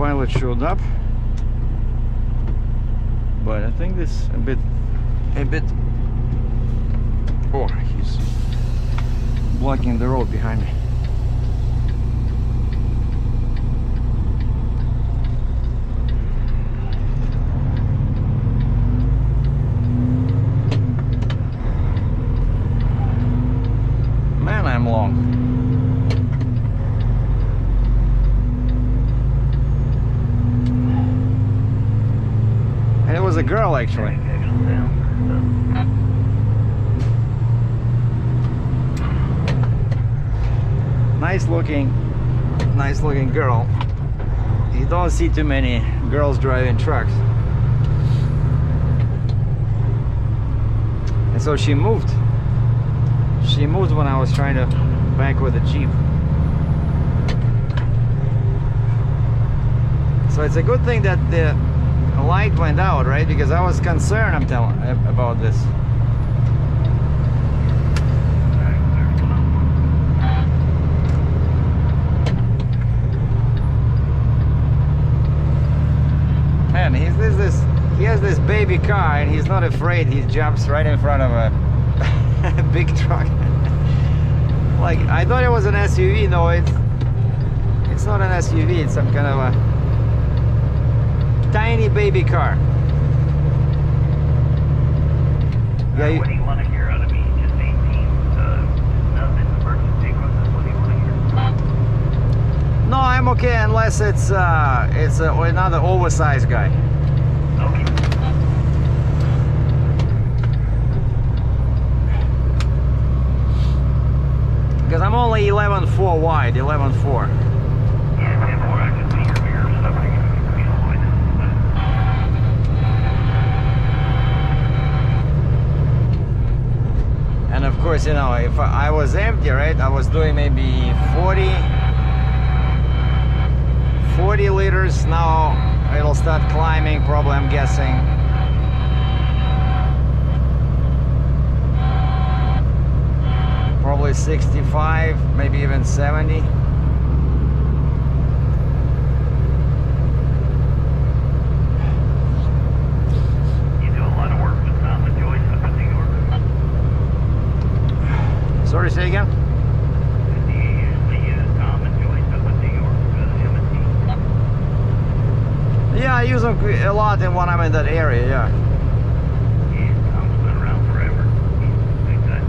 pilot showed up, but I think this a bit. Oh, he's blocking the road behind me. Man, I'm long. And it was a girl, actually. Nice looking girl. You don't see too many girls driving trucks. And so she moved. She moved when I was trying to back with the Jeep. So it's a good thing that the light went out, right? Because I was concerned, I'm telling about this. Man, he has this baby car and he's not afraid. He jumps right in front of a big truck. Like, I thought it was an SUV. No, it's not an SUV. It's some kind of a tiny baby car. Yeah. What do you want to hear out of me? Just 18. Nothing emergency equipment. What do you want to hear? No, I'm okay unless it's another oversized guy. Okay. Because I'm only 11.4 wide, 11.4. Yeah, 10 more. I can see your mirror stuff. I can avoid And of course, you know, if I was empty, right, I was doing maybe 40 liters. Now it'll start climbing, probably, I'm guessing. Probably 65, maybe even 70. You do a lot of work with Tom and Joyce up in New York. Sorry, say again? Do you usually use Tom and Joyce up in New York for the M&T? Yeah, I use them a lot when I'm in that area, yeah. Yeah, Tom's been around forever. He's a big guy.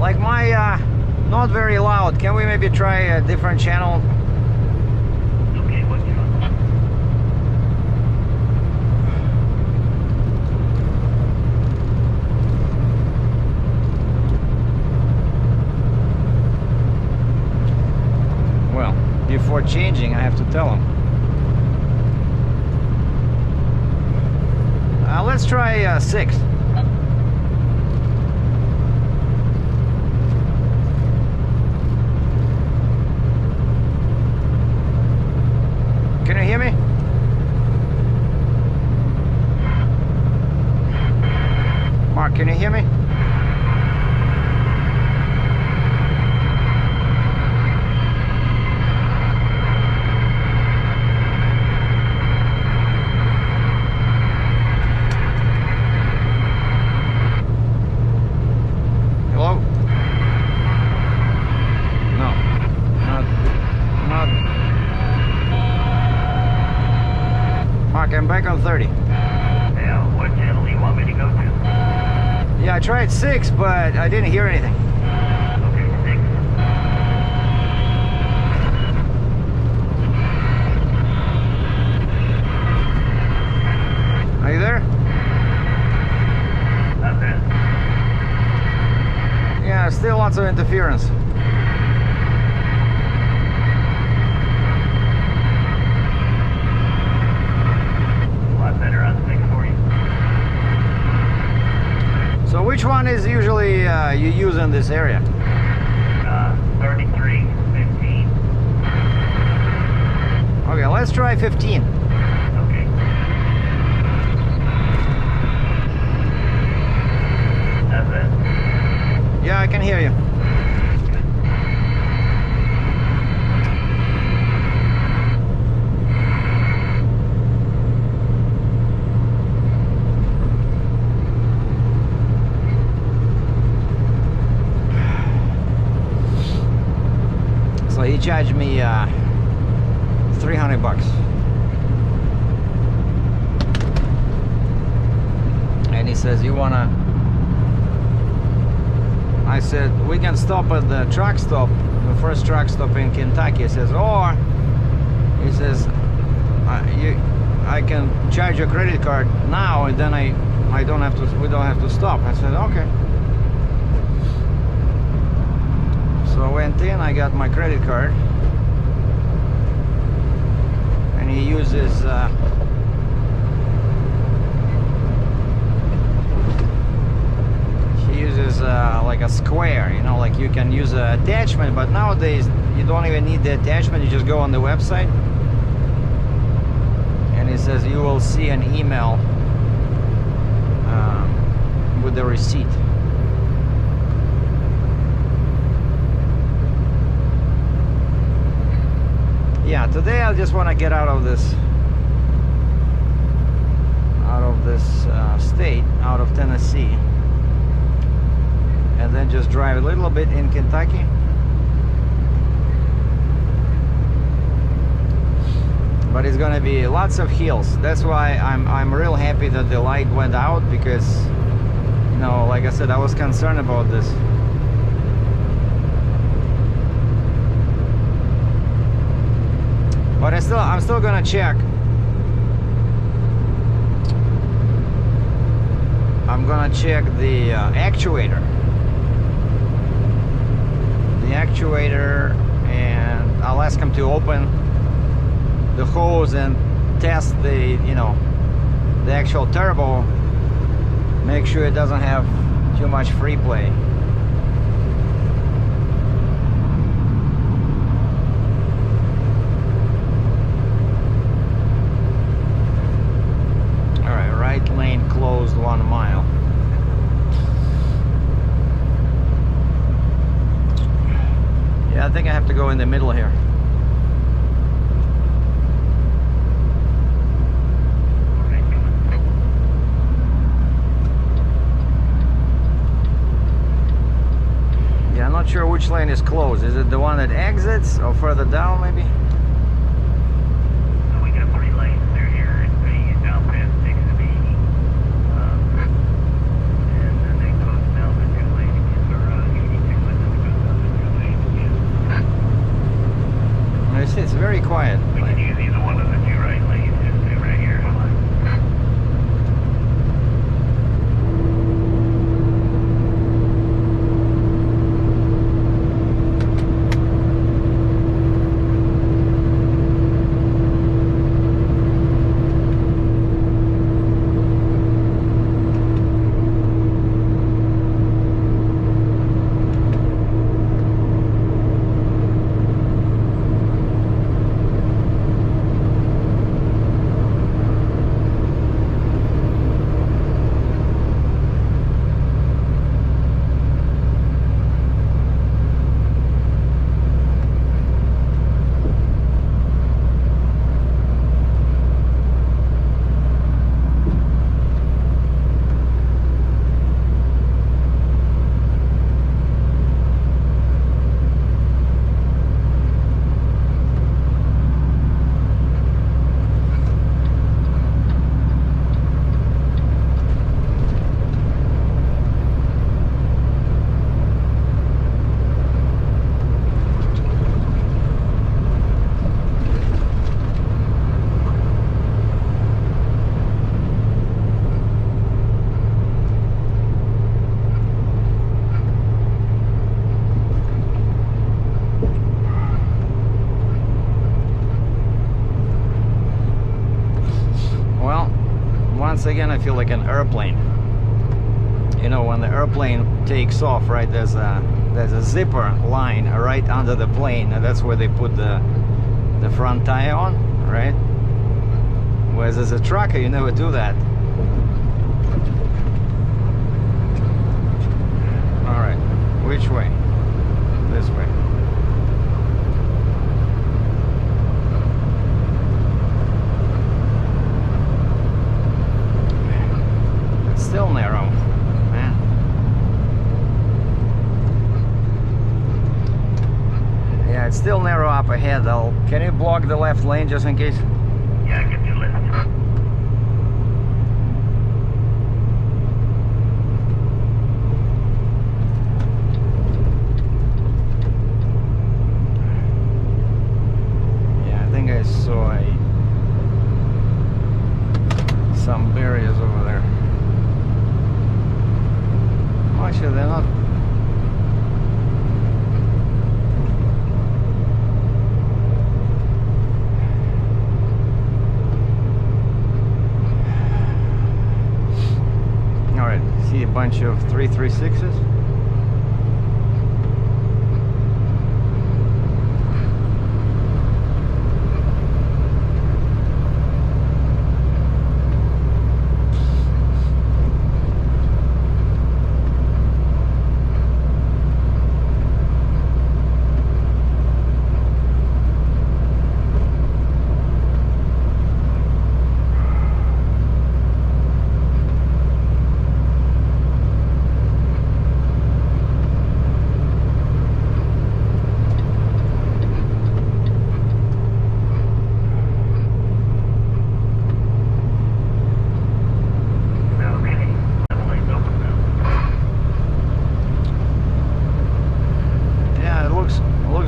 Like my, not very loud. Can we maybe try a different channel? Okay, what you want? Well, before changing, I have to tell them. Let's try 6. Can you hear me? Mark, can you hear me? Hello? No. Not. Mark, I'm back on 30. Now, what channel do you want me to go to? Yeah, I tried 6, but I didn't hear anything. Okay, 6. Are you there? Not bad. Yeah, still lots of interference. A lot better on 6 for you. So which one is usually you use in this area? 33, 15. Okay, let's try 15. Okay. That's it. Yeah, I can hear you. charged me 300 bucks. And he says, you wanna... I said, we can stop at the truck stop, the first truck stop in Kentucky. He says, or, he says, I can charge your credit card now, and then I don't have to, we don't have to stop. I said, okay. So I went in, I got my credit card, and he uses like a square, you know, like you can use an attachment, but nowadays you don't even need the attachment. You just go on the website, and it says you will see an email with the receipt. Yeah, today I just want to get out of this state, out of Tennessee, and then just drive a little bit in Kentucky. But it's gonna be lots of hills. That's why I'm real happy that the light went out, because, you know, like I said, I was concerned about this. But I'm still gonna check. I'm gonna check the actuator. And I'll ask him to open the hose and test the, you know, the actual turbo. Make sure it doesn't have too much free play. All right, right lane closed 1 mile. Yeah, I think I have to go in the middle here. Yeah, I'm not sure which lane is closed. Is it the one that exits or further down maybe? So we got 3 lanes through here, and 3 down past 6 and 80. And then they close down the 2 lanes, or 82, and then it goes down the 2 lanes again. It's very quiet. We can use either one of the 2 right lanes, just do right here. Once again, I feel like an airplane. You know, when the airplane takes off, right, there's a zipper line right under the plane, and that's where they put the front tire on, right? Whereas as a trucker, you never do that. All right, which way? This way. Still narrow, man. Yeah, it's still narrow ahead. Can you block the left lane just in case? Yeah, I get your list. Yeah, I think I saw some barriers over there. Well, actually, they're not. See a bunch of 336s.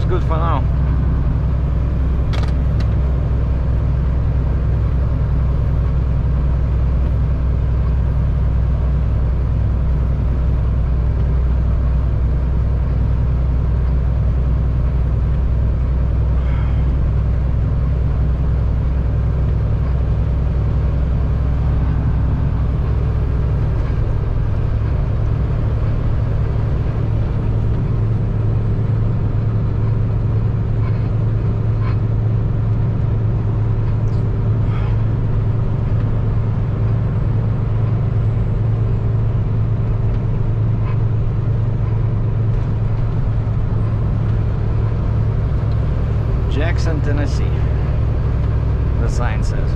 Good for now. Jackson, Tennessee, the sign says.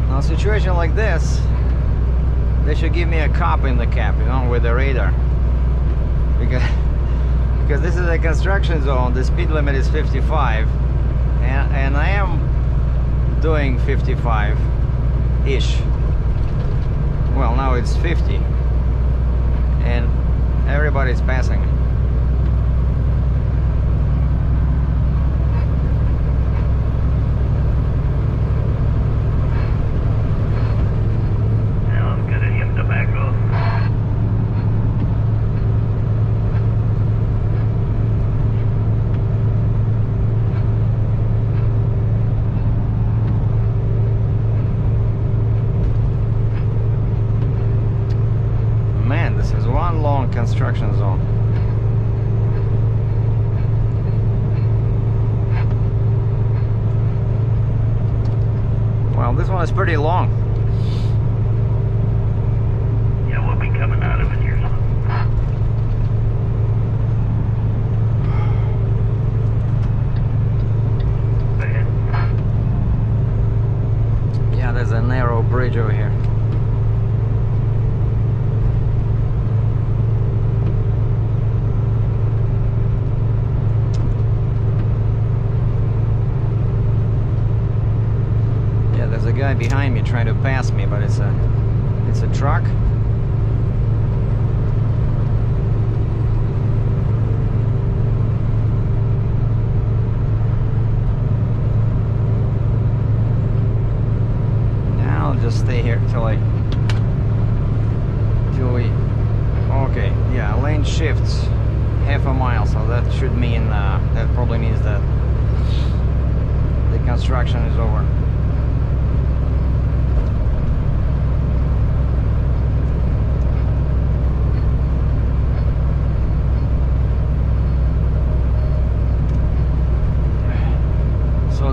Now, a situation like this, they should give me a cop in the cab, you know, with the radar, because this is a construction zone. The speed limit is 55, and I am doing 55-ish. Well, now it's 50, and everybody's passing me. Now I'm gonna hit tobacco. This is one long construction zone. Well, this one is pretty long. Yeah, we'll be coming out of it here soon. Go ahead. Yeah, there's a narrow bridge over here. There's a guy behind me trying to pass me, but it's a truck. Now I'll just stay here till we. Okay, yeah, lane shifts half a mile, so that should mean that probably means that the construction is over.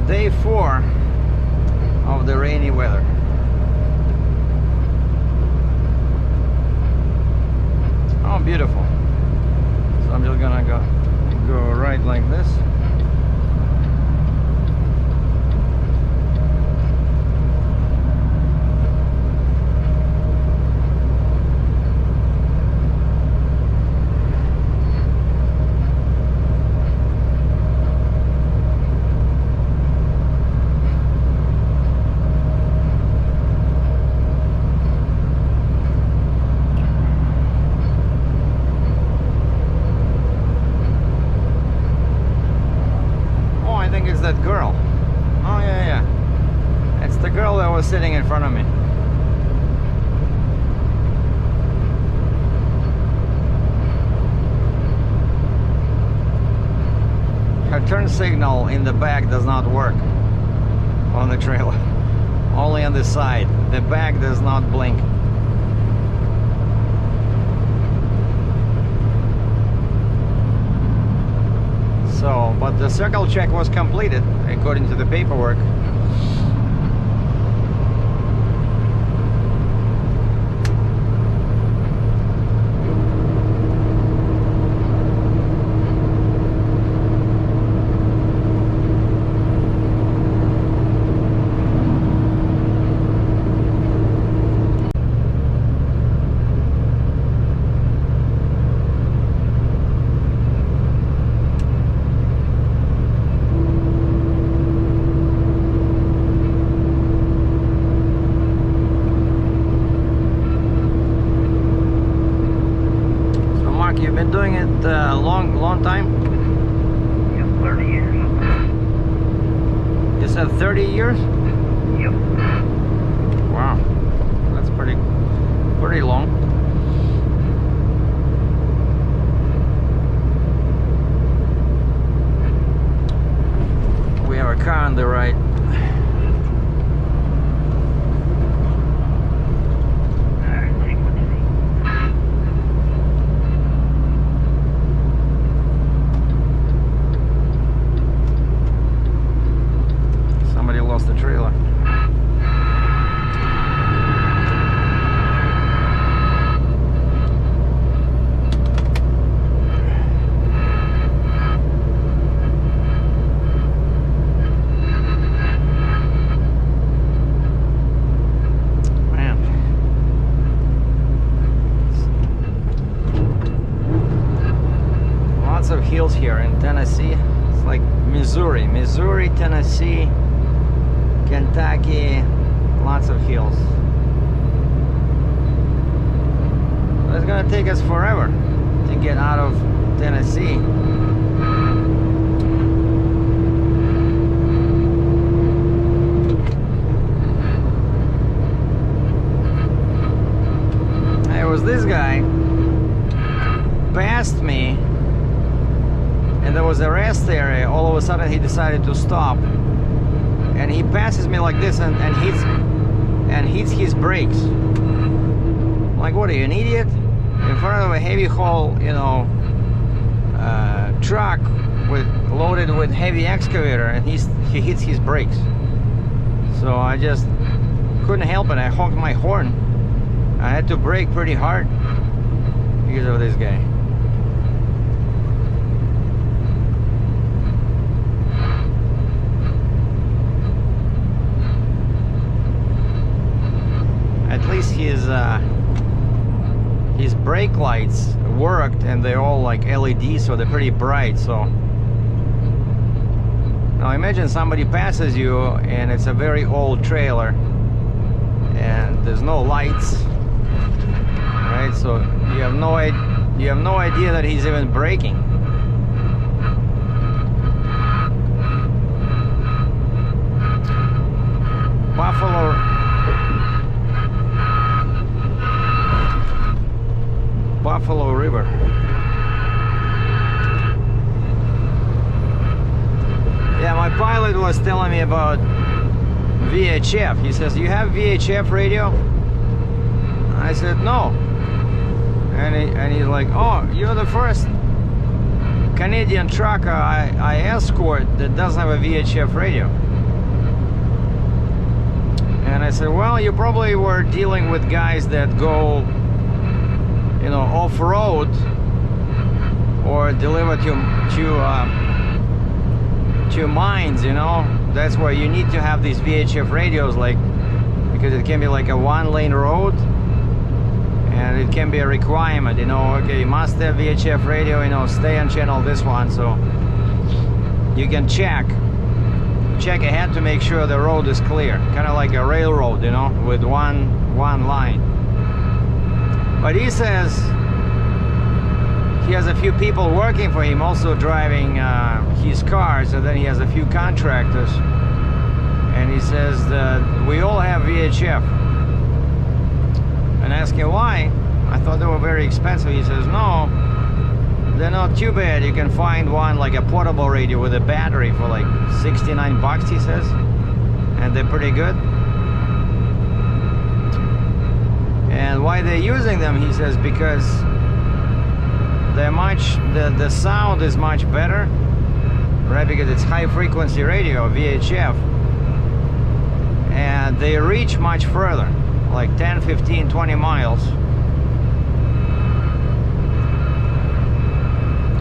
Day 4 of the rainy weather. Oh, beautiful. So I'm just gonna go right like this. that girl? Oh, yeah. It's the girl that was sitting in front of me. Her turn signal in the back does not work on the trailer. Only on the side. The back does not blink. So, but the circle check was completed according to the paperwork. You've been doing it a long time? Yep, 30 years. You said 30 years? Yep. Wow, that's pretty long. We have a car on the right. Alright, take what you need. Somebody lost the trailer. Man. Lots of hills here in Tennessee. It's like Missouri, Tennessee, Kentucky, lots of hills. But it's gonna take us forever to get out of Tennessee. There was this guy passed me, and there was a rest area. All of a sudden he decided to stop. And he passes me like this and hits his brakes. Like, what are you, an idiot? In front of a heavy haul, truck loaded with heavy excavator, and he hits his brakes. So I just couldn't help it. I honked my horn. I had to brake pretty hard because of this guy. At least his brake lights worked, and they're all like LED, so they're pretty bright. So now imagine somebody passes you and it's a very old trailer and there's no lights, right? So you have no idea that he's even braking. Buffalo River. Yeah, my pilot was telling me about VHF. He says, "You have VHF radio?" I said, "No." And he's like, "Oh, you're the first Canadian trucker I escort that doesn't have a VHF radio." And I said, "Well, you probably were dealing with guys that go, off-road or deliver to mines, That's why you need to have these VHF radios, because it can be like a one-lane road, and it can be a requirement, okay, you must have VHF radio, stay on channel this one, so you can check ahead to make sure the road is clear, kind of like a railroad, with one line." But he says he has a few people working for him, also driving his cars, and then he has a few contractors. And he says that we all have VHF. And I asked him why. I thought they were very expensive. He says no, they're not too bad. You can find one like a portable radio with a battery for like 69 bucks, he says, and they're pretty good. And why they're using them, he says, because they're the sound is much better, right? Because it's high frequency radio, VHF, and they reach much further, like 10, 15, 20 miles.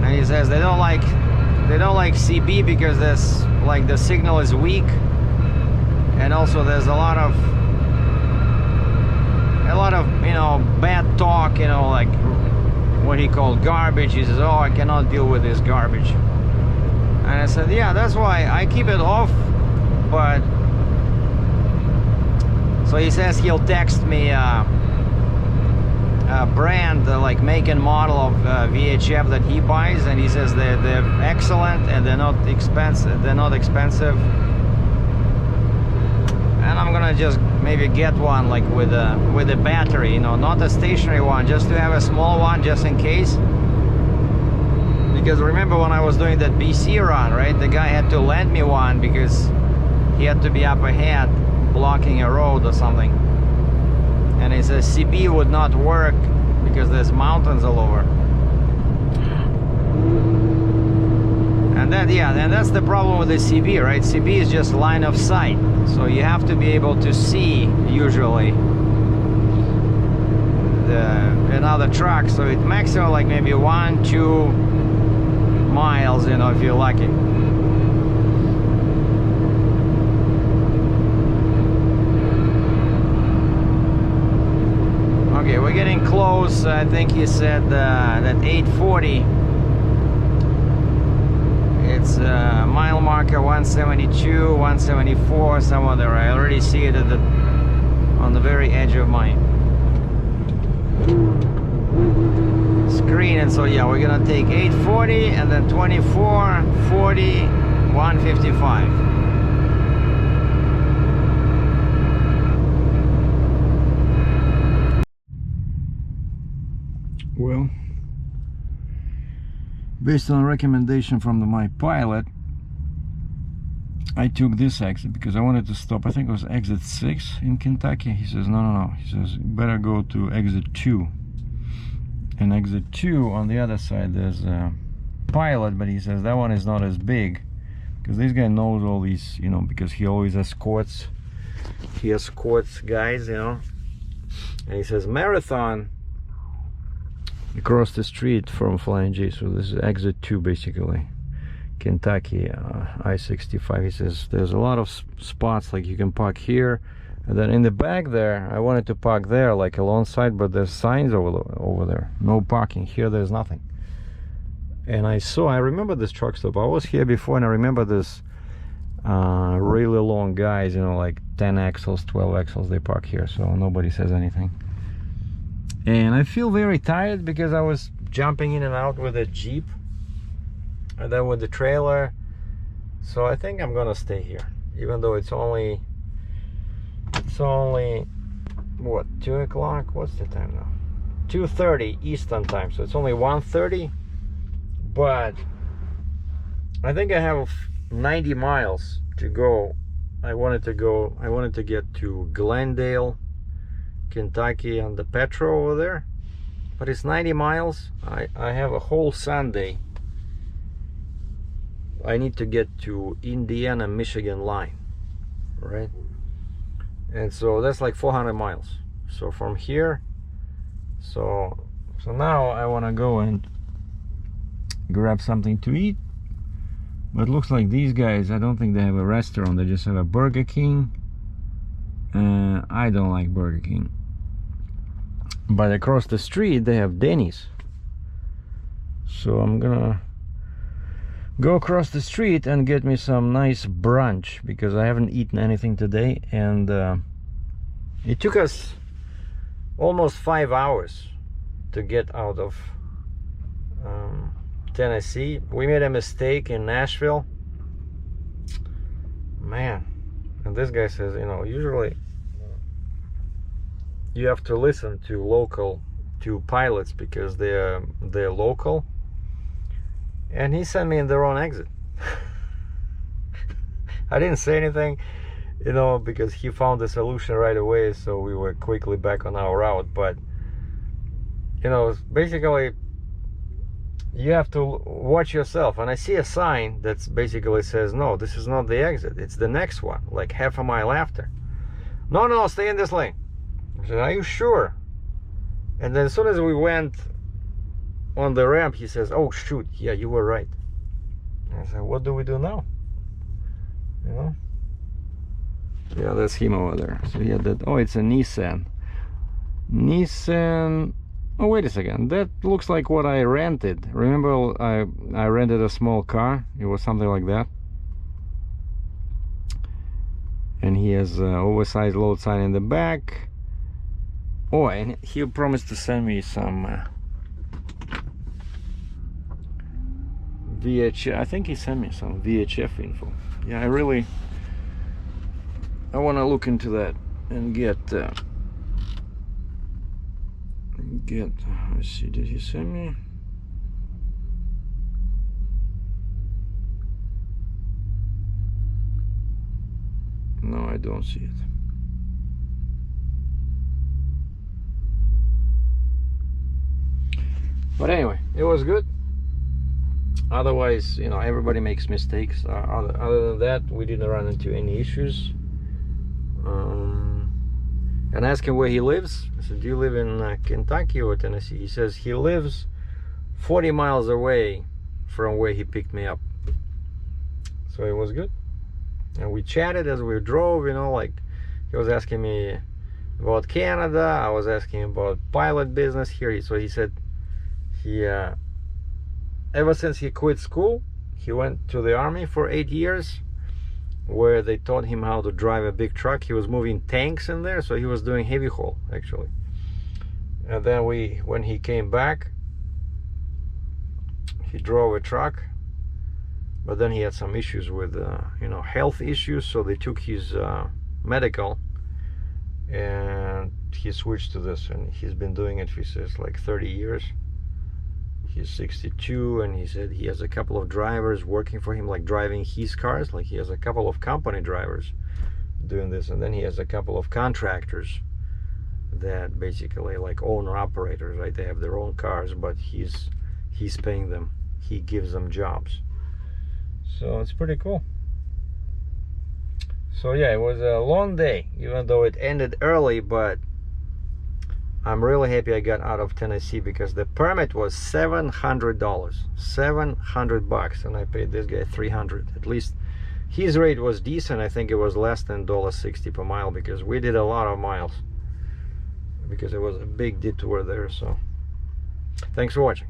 And he says they don't like CB because there's like the signal is weak, and also there's a lot of you know, bad talk, you know, like what he called garbage. He says, oh, I cannot deal with this garbage. And I said, yeah, that's why I keep it off. But so he says he'll text me a brand, like make and model of VHF that he buys, and he says they're excellent and they're not expensive. And I'm gonna just maybe get one like with a battery, you know, not a stationary one, just to have a small one just in case. Because remember when I was doing that BC run, right, the guy had to lend me one because he had to be up ahead blocking a road or something, and he says CB would not work because there's mountains all over. And that, yeah, and that's the problem with the CB, right? CB is just line of sight, so you have to be able to see usually another truck. So it maximum like maybe 1-2 miles, you know, if you're lucky. Okay, we're getting close. I think he said that 840. It's mile marker 172, 174, somewhere there. I already see it at on the very edge of my screen. And so yeah, we're gonna take 840 and then 24, 40, 155. Well, based on a recommendation from my pilot, I took this exit because I wanted to stop. I think it was exit 6 in Kentucky. He says no. He says you better go to exit 2. And exit 2 on the other side there's a pilot, but he says that one is not as big because this guy knows all these, you know, because he always escorts guys, you know. And he says Marathon across the street from Flying J, so this is exit 2 basically, Kentucky, I-65. He says there's a lot of spots like you can park here, and then in the back there I wanted to park there like alongside, but there's signs over there, no parking here, there's nothing. And I remember this truck stop. I was here before, and I remember this really long guys, you know, like 10 axles, 12 axles, they park here, so nobody says anything. And I feel very tired because I was jumping in and out with a Jeep and then with the trailer. So I think I'm gonna stay here, even though it's only what, 2 o'clock? What's the time now? 2:30 Eastern time, so it's only 1:30. But I think I have 90 miles to go. I wanted to get to Glendale, Kentucky, on the Petro over there, but it's 90 miles. I have a whole Sunday. I need to get to Indiana Michigan line, right? And so that's like 400 miles. So from here, so now I want to go and grab something to eat. But it looks like these guys, I don't think they have a restaurant, they just have a Burger King. I don't like Burger King. But across the street they have Denny's. So I'm gonna go across the street and get me some nice brunch, because I haven't eaten anything today, and it took us almost 5 hours to get out of Tennessee. We made a mistake in Nashville, man. And this guy says, you know, usually you have to listen to pilots because they're local. And he sent me in the wrong exit. I didn't say anything, you know, because he found the solution right away, so we were quickly back on our route. But you know, basically you have to watch yourself. And I see a sign that basically says, no, this is not the exit, it's the next one, like half a mile after. No, stay in this lane. I said, are you sure? And then as soon as we went on the ramp, he says, oh shoot, yeah, you were right. And I said, what do we do now? You know? Yeah, that's him over there. So he had that. Oh, it's a Nissan. Oh, wait a second, that looks like what I rented. Remember, I rented a small car. It was something like that. And he has oversized load sign in the back. Oh, and he promised to send me some VHF. I think he sent me some VHF info. Yeah, I want to look into that and get let's see, did he send me? No, I don't see it. But anyway, it was good. Otherwise, you know, everybody makes mistakes. Other than that, we didn't run into any issues. And I asked him where he lives. I said, do you live in Kentucky or Tennessee? He says he lives 40 miles away from where he picked me up. So it was good. And we chatted as we drove, you know, like he was asking me about Canada. I was asking him about pilot business here. So he said he, ever since he quit school, he went to the army for 8 years, where they taught him how to drive a big truck. He was moving tanks in there, so he was doing heavy haul actually. And then when he came back, he drove a truck, but then he had some issues with you know, health issues, so they took his medical and he switched to this, and he's been doing it, he says, like 30 years. He's 62, and he said he has a couple of drivers working for him, like driving his cars. Like he has a couple of company drivers doing this, and then he has a couple of contractors that basically like owner operators, right? They have their own cars, but he's paying them. He gives them jobs. So it's pretty cool. So yeah, it was a long day, even though it ended early, but I'm really happy I got out of Tennessee because the permit was $700, $700, and I paid this guy $300. At least his rate was decent. I think it was less than $1.60 per mile because we did a lot of miles because it was a big detour there. So thanks for watching.